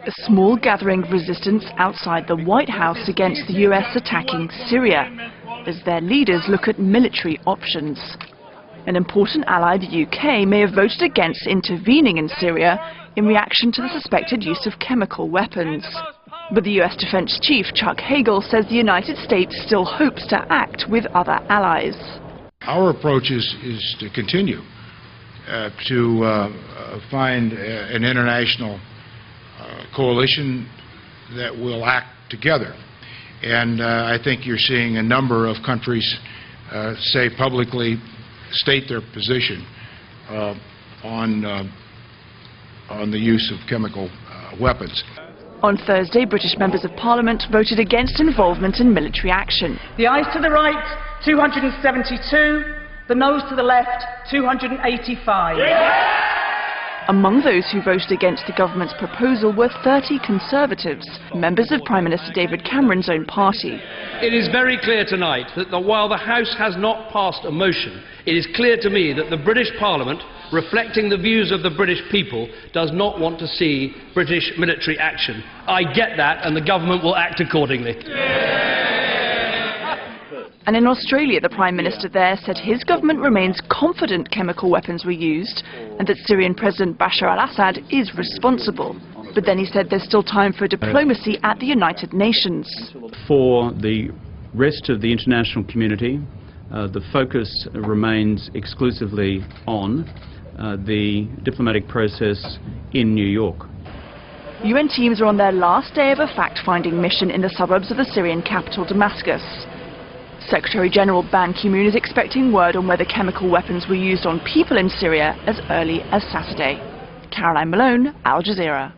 A small gathering of resistance outside the White House against the US attacking Syria, as their leaders look at military options. An important ally, the UK, may have voted against intervening in Syria in reaction to the suspected use of chemical weapons. But the US Defense Chief, Chuck Hagel, says the United States still hopes to act with other allies. Our approach is to continue to find an international coalition that will act together. And I think you're seeing a number of countries say publicly, state their position on the use of chemical weapons. On Thursday, British members of Parliament voted against involvement in military action. The ayes to the right, 272. The noes to the left, 285. Among those who voted against the government's proposal were 30 Conservatives, members of Prime Minister David Cameron's own party. It is very clear tonight that while the House has not passed a motion, it is clear to me that the British Parliament, reflecting the views of the British people, does not want to see British military action. I get that, and the government will act accordingly. And in Australia, the Prime Minister there said his government remains confident chemical weapons were used and that Syrian President Bashar al-Assad is responsible. But then he said there's still time for diplomacy at the United Nations. For the rest of the international community, the focus remains exclusively on the diplomatic process in New York. UN teams are on their last day of a fact-finding mission in the suburbs of the Syrian capital, Damascus. Secretary-General Ban Ki-moon is expecting word on whether chemical weapons were used on people in Syria as early as Saturday. Caroline Malone, Al Jazeera.